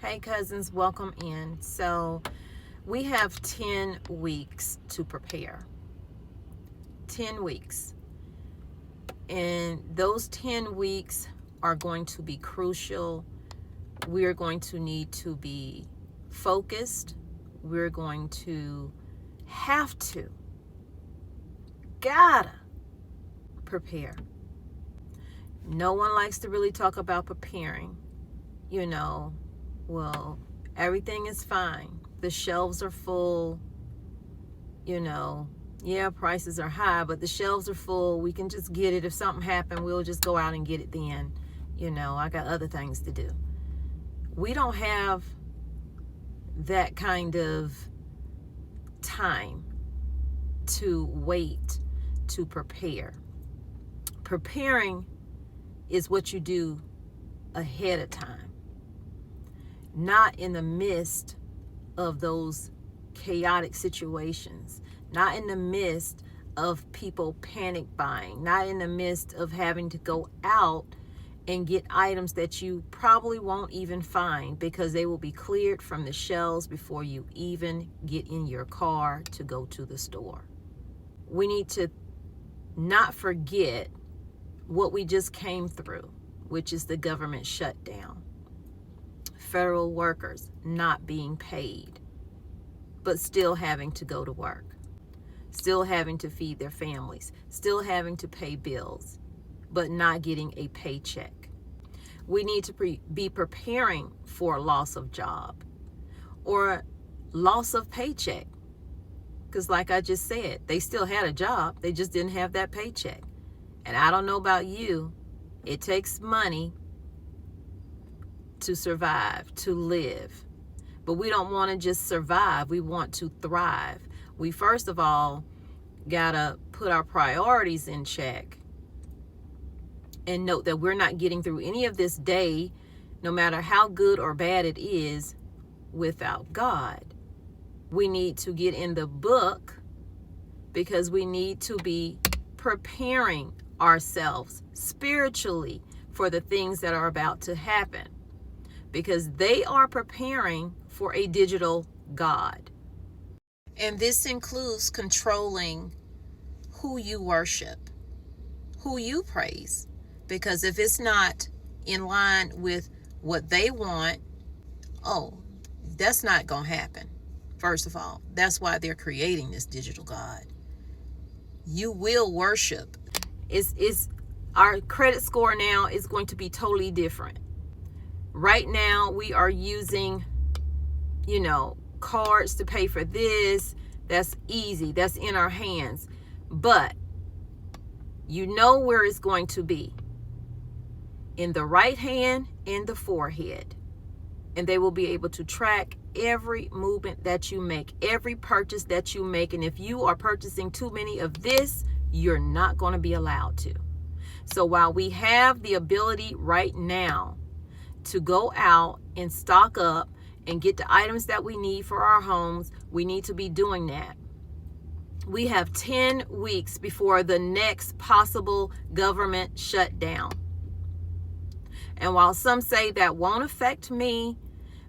Hey cousins, welcome in. So we have 10 weeks to prepare. 10 weeks. And those 10 weeks are going to be crucial. We're going to need to be focused. We're going to have to, gotta prepare. No one likes to really talk about preparing. Well, everything is fine. The shelves are full. Yeah, prices are high, but the shelves are full. We can just get it. If something happened, we'll just go out and get it then. I got other things to do. We don't have that kind of time to wait to prepare. Preparing is what you do ahead of time, not in the midst of those chaotic situations, not in the midst of people panic buying, not in the midst of having to go out and get items that you probably won't even find because they will be cleared from the shelves before you even get in your car to go to the store. We need to not forget what we just came through, which is the government shutdown. Federal workers not being paid, but still having to go to work, still having to feed their families, still having to pay bills, but not getting a paycheck. We need to be preparing for loss of job or loss of paycheck. Because like I just said, they still had a job, they just didn't have that paycheck. And I don't know about you, it takes money to survive, to live. But we don't want to just survive, we want to thrive. We first of all gotta put our priorities in check and note that we're not getting through any of this day, no matter how good or bad it is, without God. We need to get in the book because we need to be preparing ourselves spiritually for the things that are about to happen, because they are preparing for a digital God. And this includes controlling who you worship, who you praise, because if it's not in line with what they want, that's not going to happen. First of all, that's why they're creating this digital God. You will worship. It's our credit score now is going to be totally different. Right now, we are using, cards to pay for this. That's easy. That's in our hands. But you know where it's going to be. In the right hand and the forehead. And they will be able to track every movement that you make, every purchase that you make. And if you are purchasing too many of this, you're not going to be allowed to. So while we have the ability right now to go out and stock up and get the items that we need for our homes, we need to be doing that. We have 10 weeks before the next possible government shutdown. And while some say that won't affect me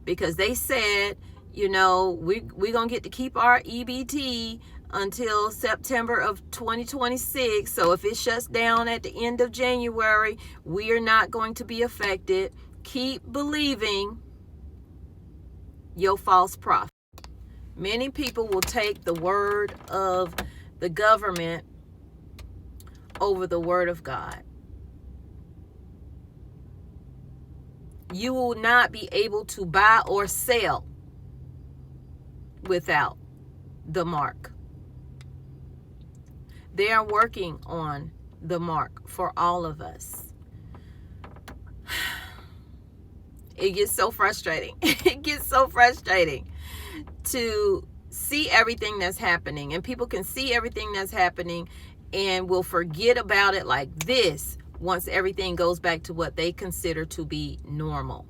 because they said, we're going to get to keep our EBT until September of 2026. So if it shuts down at the end of January, we are not going to be affected. Keep believing your false prophet. Many people will take the word of the government over the word of God. You will not be able to buy or sell without the mark. They are working on the mark for all of us. It gets so frustrating. It gets so frustrating to see everything that's happening. And people can see everything that's happening and will forget about it like this once everything goes back to what they consider to be normal.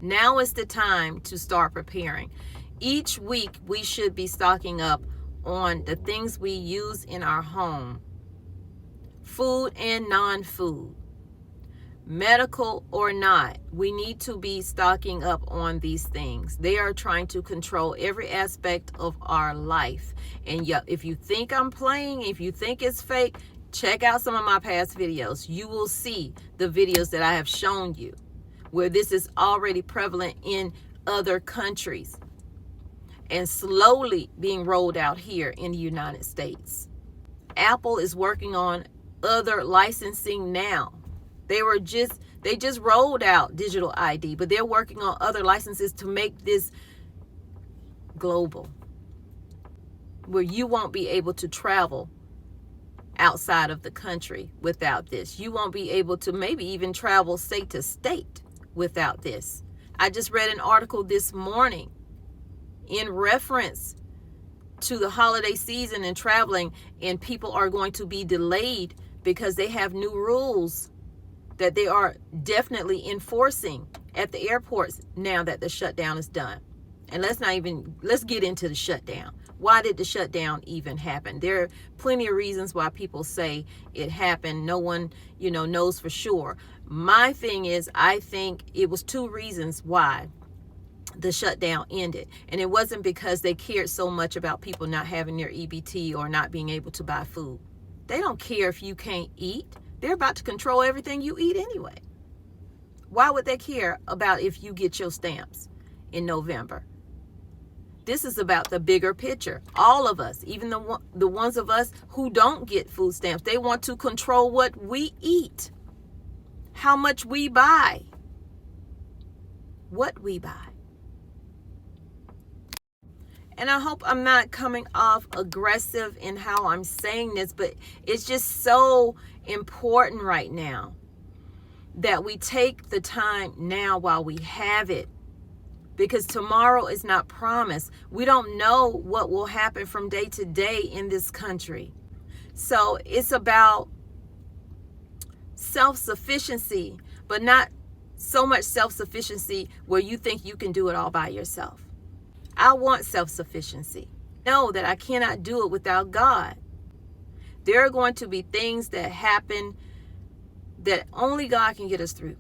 Now is the time to start preparing. Each week we should be stocking up on the things we use in our home, food and non-food. medical or not, we need to be stocking up on these things. They are trying to control every aspect of our life. And if you think I'm playing, if you think it's fake, check out some of my past videos. You will see the videos that I have shown you where this is already prevalent in other countries and slowly being rolled out here in the United States. Apple is working on other licensing now. They just rolled out digital ID, but they're working on other licenses to make this global, where you won't be able to travel outside of the country without this. You won't be able to maybe even travel state to state without this. I just read an article this morning in reference to the holiday season and traveling, and people are going to be delayed because they have new rules that they are definitely enforcing at the airports now that the shutdown is done. And let's get into the shutdown. Why did the shutdown even happen? There are plenty of reasons why people say it happened. No one, knows for sure. My thing is, I think it was two reasons why the shutdown ended. And it wasn't because they cared so much about people not having their EBT or not being able to buy food. They don't care if you can't eat. They're about to control everything you eat anyway. Why would they care about if you get your stamps in November? This is about the bigger picture. All of us, even the ones of us who don't get food stamps, they want to control what we eat, how much we buy, what we buy. And I hope I'm not coming off aggressive in how I'm saying this, but it's just so important right now that we take the time now while we have it, because tomorrow is not promised. We don't know what will happen from day to day in this country. So it's about self-sufficiency, but not so much self-sufficiency where you think you can do it all by yourself. I want self-sufficiency. Know that I cannot do it without God. There are going to be things that happen that only God can get us through.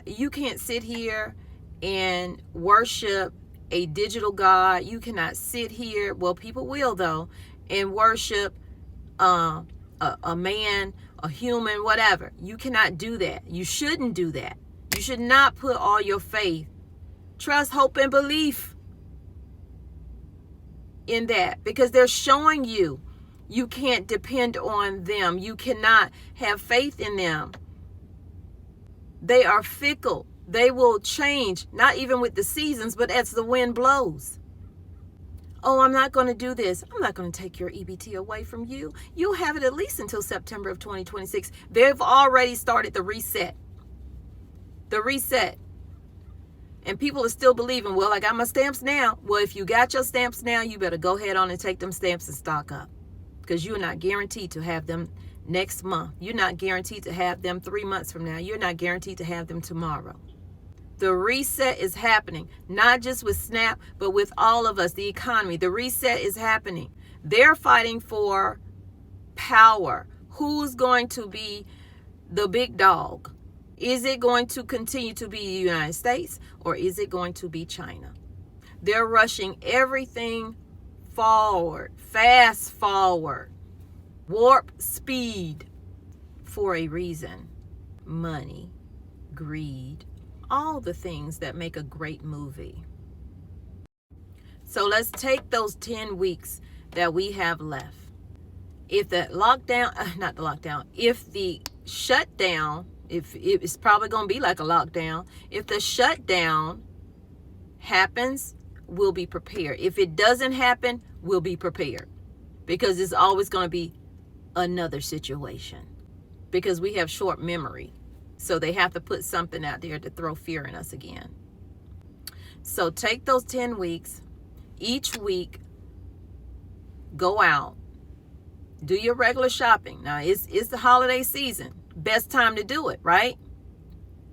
You can't sit here and worship a digital God. You cannot sit here, well, people will though, and worship a man, a human, whatever. You cannot do that. You shouldn't do that. You should not put all your faith, trust, hope, and belief in that, because they're showing you you can't depend on them. You cannot have faith in them. They are fickle. They will change, not even with the seasons, but as the wind blows. Oh, I'm not going to do this. I'm not going to take your EBT away from you. You'll have it at least until September of 2026. They've already started the reset. The reset. And people are still believing, well, I got my stamps now. Well, if you got your stamps now, you better go ahead on and take them stamps and stock up, because you're not guaranteed to have them next month. You're not guaranteed to have them 3 months from now. You're not guaranteed to have them tomorrow. The reset is happening, not just with SNAP, but with all of us, the economy. The reset is happening. They're fighting for power. Who's going to be the big dog? Is it going to continue to be the United States, or is it going to be China? They're rushing everything forward, fast forward, warp speed for a reason. Money, greed, all the things that make a great movie. So let's take those 10 weeks that we have left. If the lockdown, if the shutdown, if it's probably going to be like a lockdown, if the shutdown happens, we'll be prepared. If it doesn't happen, we'll be prepared, because it's always going to be another situation, because we have short memory. So they have to put something out there to throw fear in us again. So take those 10 weeks. Each week, go out. Do your regular shopping. Now, it's the holiday season. Best time to do it, right?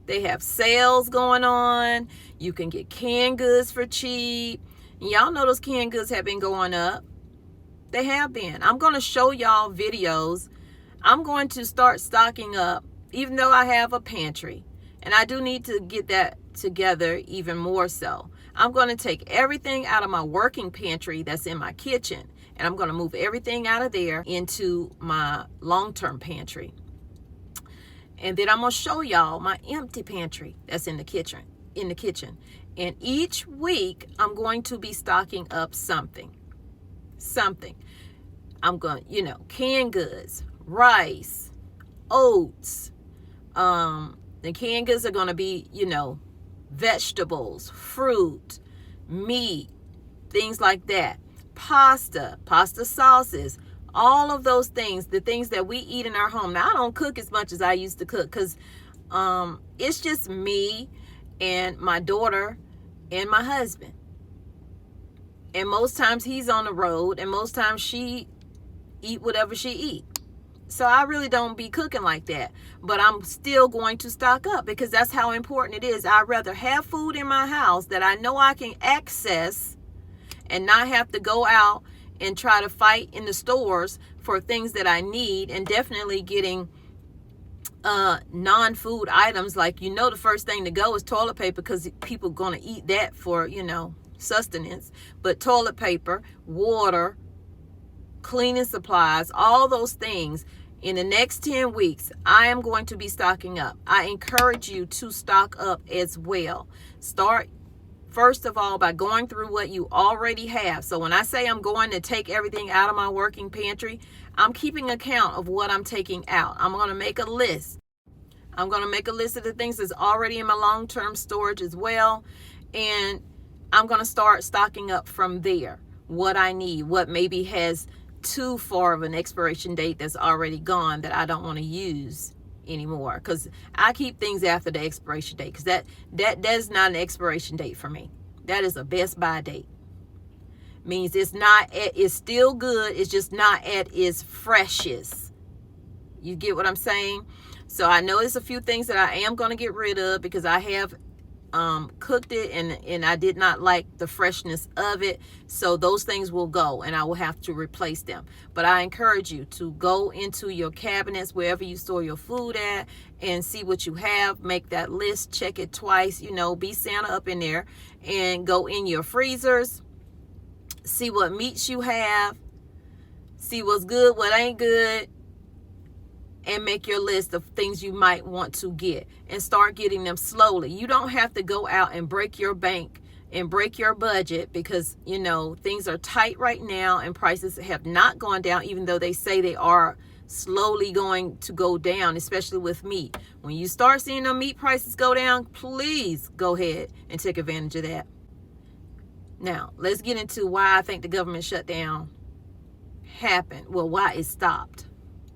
They have sales going on. You can get canned goods for cheap. Y'all know those canned goods have been going up. They have been. I'm going to show y'all videos. I'm going to start stocking up, even though I have a pantry. And I do need to get that together even more so. I'm going to take everything out of my working pantry that's in my kitchen, and I'm going to move everything out of there into my long-term pantry. And then I'm going to show y'all my empty pantry that's in the kitchen. And each week, I'm going to be stocking up something. I'm going, canned goods, rice, oats. The canned goods are going to be, vegetables, fruit, meat, things like that. Pasta sauces, all of those things, the things that we eat in our home. Now, I don't cook as much as I used to cook because it's just me and my daughter and my husband. And most times he's on the road, and most times she eat whatever she eat. So I really don't be cooking like that. But I'm still going to stock up because that's how important it is. I'd rather have food in my house that I know I can access and not have to go out and try to fight in the stores for things that I need, and definitely getting non-food items like, the first thing to go is toilet paper because people are going to eat that for, sustenance. But toilet paper, water, cleaning supplies, all those things. In the next 10 weeks, I am going to be stocking up. I encourage you to stock up as well. Start, first of all, by going through what you already have. So when I say I'm going to take everything out of my working pantry, I'm keeping account of what I'm taking out. I'm going to make a list. I'm going to make a list of the things that's already in my long-term storage as well. And I'm going to start stocking up from there. What I need, what maybe has too far of an expiration date that's already gone that I don't want to use anymore, because I keep things after the expiration date, because that's not an expiration date for me. That is a best buy date. Means it's still good, it's just not at its freshest. You get what I'm saying? So I know there's a few things that I am going to get rid of because I have cooked it and I did not like the freshness of it. So those things will go and I will have to replace them. But I encourage you to go into your cabinets, wherever you store your food at, and see what you have. Make that list, check it twice, be Santa up in there, and go in your freezers, see what meats you have, see what's good, what ain't good, and make your list of things you might want to get and start getting them slowly. You don't have to go out and break your bank and break your budget because, things are tight right now and prices have not gone down, even though they say they are slowly going to go down, especially with meat. When you start seeing the meat prices go down, please go ahead and take advantage of that. Now, let's get into why I think the government shutdown happened. Well, why it stopped.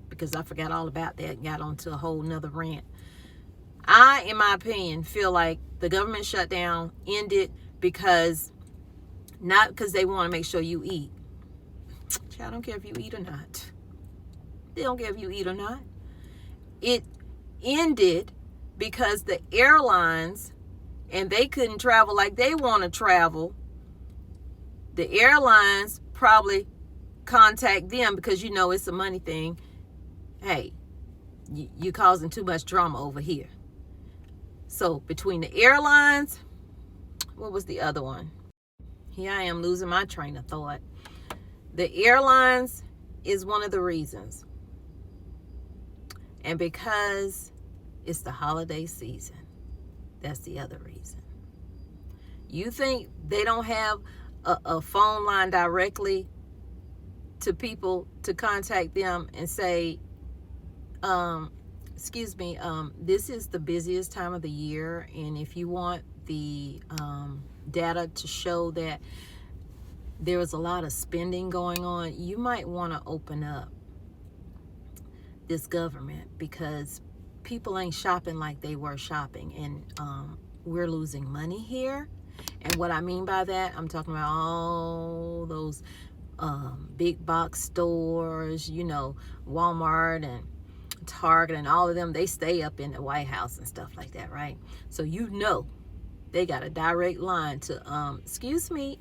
Because I forgot all about that and got onto a whole nother rant. I, in my opinion, feel like the government shutdown ended not because they want to make sure you eat. I don't care if you eat or not. They don't care if you eat or not. It ended because the airlines, and they couldn't travel like they want to travel. The airlines probably contact them because, it's a money thing. Hey, you causing too much drama over here. So between the airlines, what was the other one? Here I am losing my train of thought. The airlines is one of the reasons. And because it's the holiday season, that's the other reason. You think they don't have a phone line directly to people to contact them and say, excuse me, this is the busiest time of the year, and if you want the data to show that there was a lot of spending going on, you might want to open up this government because people ain't shopping like they were shopping, and we're losing money here. And what I mean by that, I'm talking about all those big box stores, Walmart and Target and all of them. They stay up in the White House and stuff like that, right? So they got a direct line to excuse me,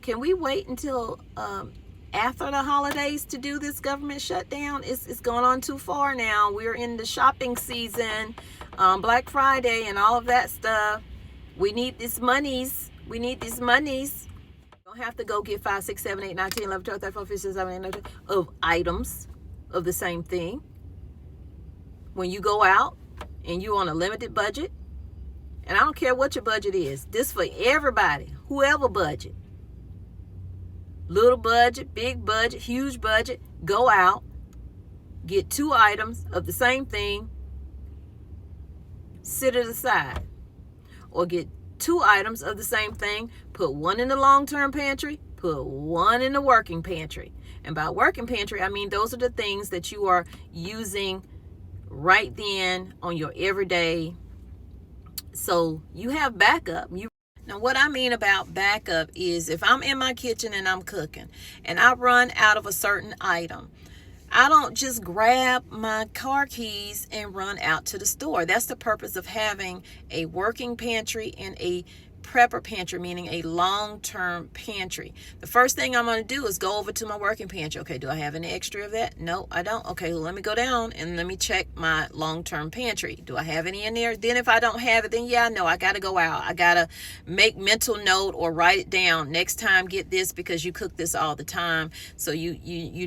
can we wait until after the holidays to do this government shutdown. It's going on too far now. We're in the shopping season, Black Friday and all of that stuff. We need these monies. We need these monies. You don't have to go get 5, 6, 7, 8, 9, 10, 11, 12, 13, 14, 15, 16, 17, 18, 19 of items of the same thing. When you go out and you're on a limited budget, and I don't care what your budget is, this for everybody, whoever budget. Little budget, big budget, huge budget, go out, get 2 items of the same thing, sit it aside. Or get 2 items of the same thing, put 1 in the long-term pantry, put 1 in the working pantry. And by working pantry, I mean those are the things that you are using right then on your everyday. So you have backup. Now what I mean about backup is if I'm in my kitchen and I'm cooking and I run out of a certain item, I don't just grab my car keys and run out to the store. That's the purpose of having a working pantry and a prepper pantry, meaning a long-term pantry. The first thing I'm going to do is go over to my working pantry. Okay, do I have any extra of that? No, I don't. Okay, well, let me go down and let me check my long-term pantry. Do I have any in there? Then if I don't have it, then yeah, no, I got to go out. I got to make mental note or write it down. Next time, get this because you cook this all the time. So you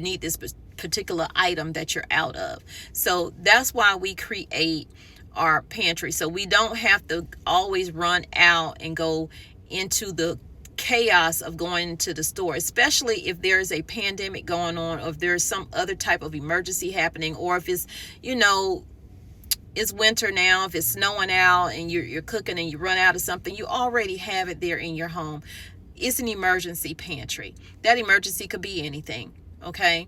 need this particular item that you're out of. So that's why we create our pantry, so we don't have to always run out and go into the chaos of going to the store, especially if there's a pandemic going on, or if there's some other type of emergency happening, or if it's, you know, it's winter now, if it's snowing out and you're cooking and you run out of something, you already have it there in your home. It's an emergency pantry. That emergency could be anything, okay?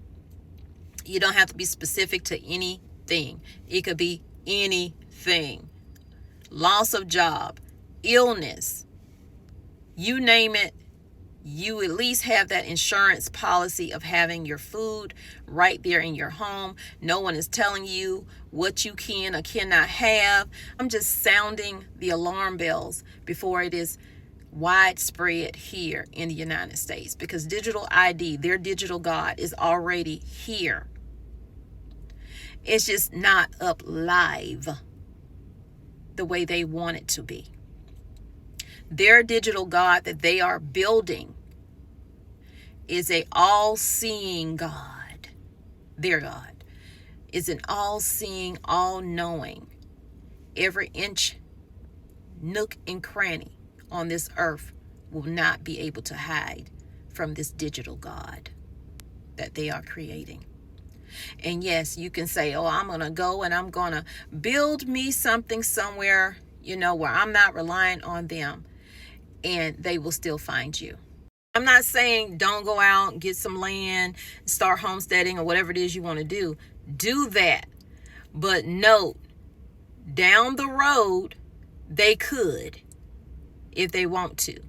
You don't have to be specific to anything. It could be anything. Loss of job, illness, you name it. You at least have that insurance policy of having your food right there in your home. No one is telling you what you can or cannot have. I'm just sounding the alarm bells before it is widespread here in the United States, because digital ID, their digital God, is already here. It's just not up live the way they want it to be. Their digital God that they are building is a all-seeing God. Their God is an all-seeing, all-knowing. Every inch, nook, and cranny on this earth will not be able to hide from this digital God that they are creating. And yes, you can say, oh, I'm going to go and I'm going to build me something somewhere, you know, where I'm not reliant on them, and they will still find you. I'm not saying don't go out and get some land, start homesteading or whatever it is you want to do. Do that. But note, down the road, they could if they want to.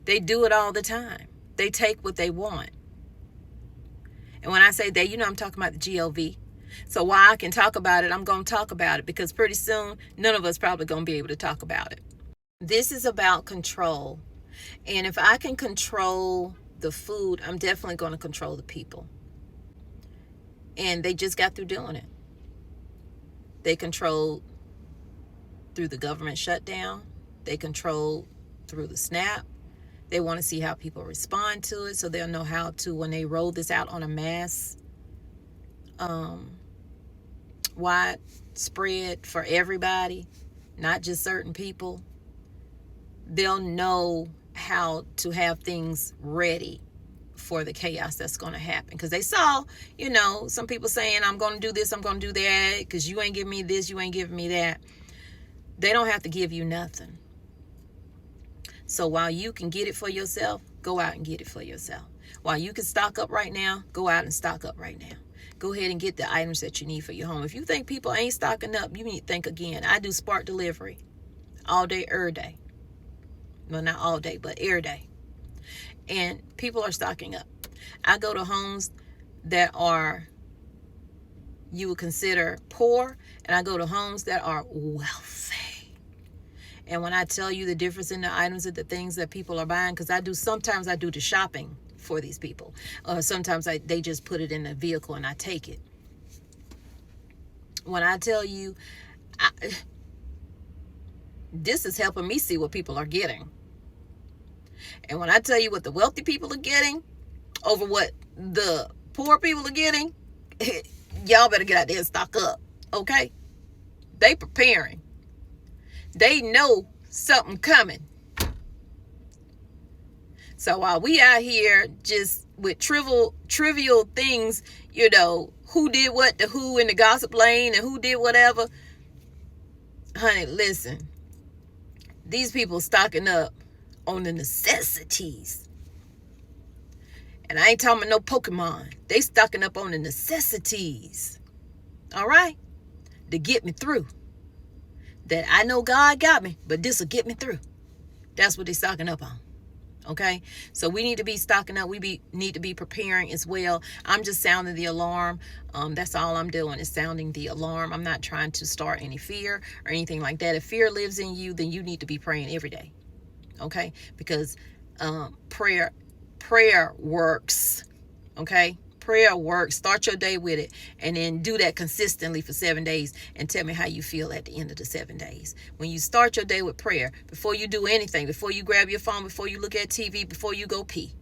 They do it all the time. They take what they want. And when I say they, you know I'm talking about the GOV. So while I can talk about it, I'm going to talk about it, because pretty soon, none of us probably going to be able to talk about it. This is about control. And if I can control the food, I'm definitely going to control the people. And they just got through doing it. They controlled through the government shutdown. They controlled through the SNAP. They want to see how people respond to it, so they'll know how to, when they roll this out on a mass, widespread for everybody, not just certain people, they'll know how to have things ready for the chaos that's going to happen. Because they saw, you know, some people saying, I'm going to do this, I'm going to do that, because you ain't giving me this, you ain't giving me that. They don't have to give you nothing. So while you can get it for yourself, go out and get it for yourself. While you can stock up right now, go out and stock up right now. Go ahead and get the items that you need for your home. If you think people ain't stocking up, you need to think again. I do Spark delivery all day, every day. Well, not all day, but every day. And people are stocking up. I go to homes that are, you would consider poor, and I go to homes that are wealthy. And when I tell you the difference in the items and the things that people are buying, because sometimes I do the shopping for these people. Sometimes they just put it in a vehicle and I take it. When I tell you, this is helping me see what people are getting. And when I tell you what the wealthy people are getting over what the poor people are getting, y'all better get out there and stock up, okay? They preparing. They know something coming. So while we out here just with trivial things, you know, who did what to who in the gossip lane and who did whatever, honey, listen, these people stocking up on the necessities. And I ain't talking about no Pokemon. They stocking up on the necessities. All right? To get me through. That I know God got me, but this will get me through. That's what they stocking up on. Okay? So we need to be stocking up. We need to be preparing as well. I'm just sounding the alarm. That's all I'm doing is sounding the alarm. I'm not trying to start any fear or anything like that. If fear lives in you, then you need to be praying every day. Okay? Because prayer works. Okay? Prayer works. Start your day with it and then do that consistently for 7 days and tell me how you feel at the end of the 7 days. When you start your day with prayer, before you do anything, before you grab your phone, before you look at TV, before you go pee,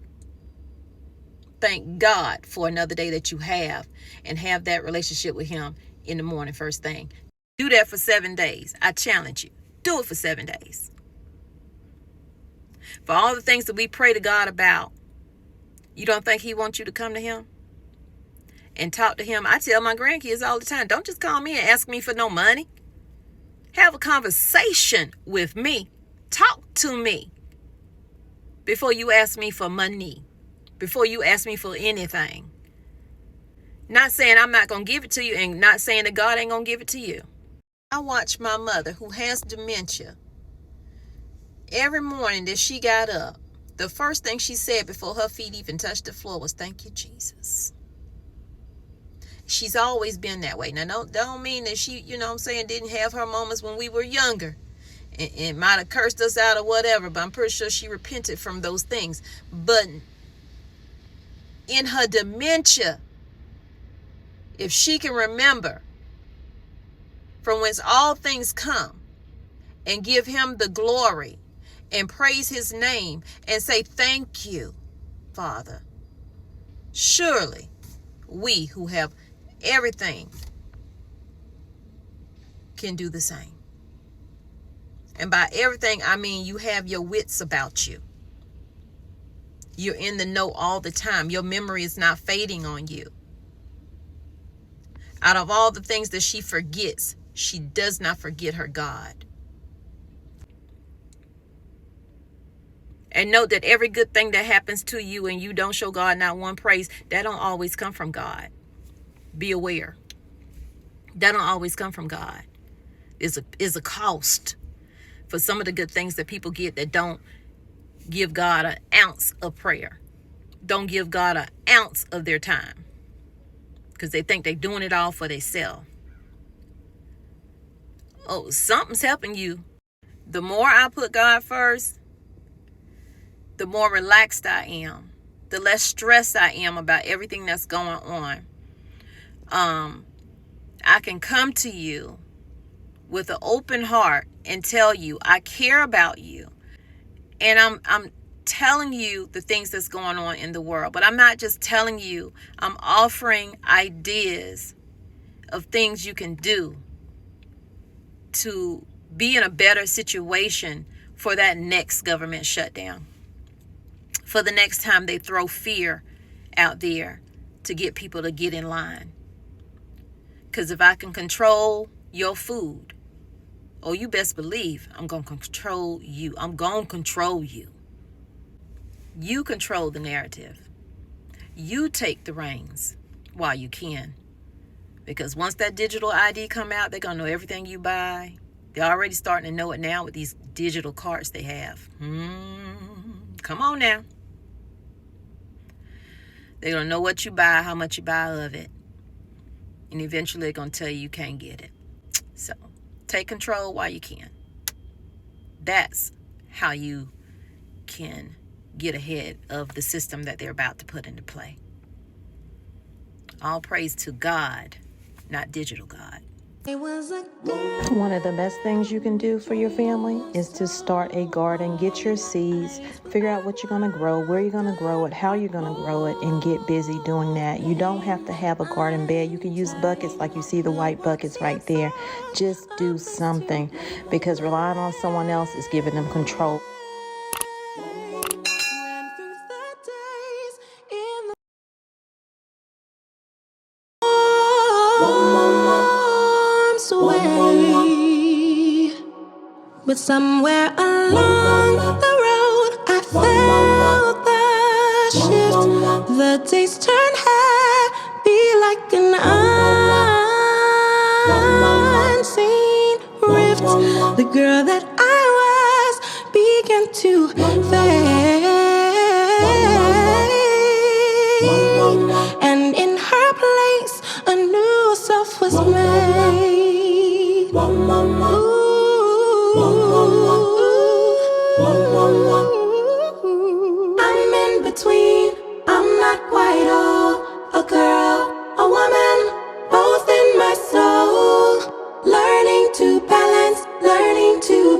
thank God for another day that you have and have that relationship with him in the morning first thing. Do that for 7 days. I challenge you. Do it for 7 days. For all the things that we pray to God about, you don't think he wants you to come to him and talk to him? I tell my grandkids all the time, don't just call me and ask me for no money. Have a conversation with me. Talk to me before you ask me for money, before you ask me for anything. Not saying I'm not going to give it to you and not saying that God ain't going to give it to you. I watch my mother who has dementia. Every morning that she got up, the first thing she said before her feet even touched the floor was, "Thank you, Jesus." She's always been that way. Now, don't mean that she, you know what I'm saying, didn't have her moments when we were younger and might have cursed us out or whatever, but I'm pretty sure she repented from those things. But in her dementia, if she can remember from whence all things come and give him the glory and praise his name and say, "Thank you, Father," surely we who have everything can do the same. And by everything, I mean you have your wits about you. You're in the know all the time. Your memory is not fading on you. Out of all the things that she forgets, she does not forget her God. And note that every good thing that happens to you and you don't show God not one praise, that don't always come from God. Be aware. That don't always come from God. Is a cost for some of the good things that people get that don't give God an ounce of prayer. Don't give God an ounce of their time. Because they think they're doing it all for themselves. Oh, something's helping you. The more I put God first, the more relaxed I am. The less stressed I am about everything that's going on. I can come to you with an open heart and tell you I care about you. And I'm telling you the things that's going on in the world. But I'm not just telling you. I'm offering ideas of things you can do to be in a better situation for that next government shutdown. For the next time they throw fear out there to get people to get in line. Because if I can control your food, oh, you best believe I'm going to control you. I'm going to control you. You control the narrative. You take the reins while you can. Because once that digital ID come out, they're going to know everything you buy. They're already starting to know it now with these digital cards they have. Come on now. They're going to know what you buy, how much you buy of it. And eventually they're going to tell you can't get it. So take control while you can. That's how you can get ahead of the system that they're about to put into play. All praise to God, not digital God. One of the best things you can do for your family is to start a garden, get your seeds, figure out what you're going to grow, where you're going to grow it, how you're going to grow it, and get busy doing that. You don't have to have a garden bed. You can use buckets like you see the white buckets right there. Just do something, because relying on someone else is giving them control. Away. But somewhere along the road, I felt the shift. The days turned happy like an unseen rift. The girl that I was began to fade, and in her place, a new self was made. I'm in between, I'm not quite all, a girl, a woman, both in my soul. Learning to balance, learning to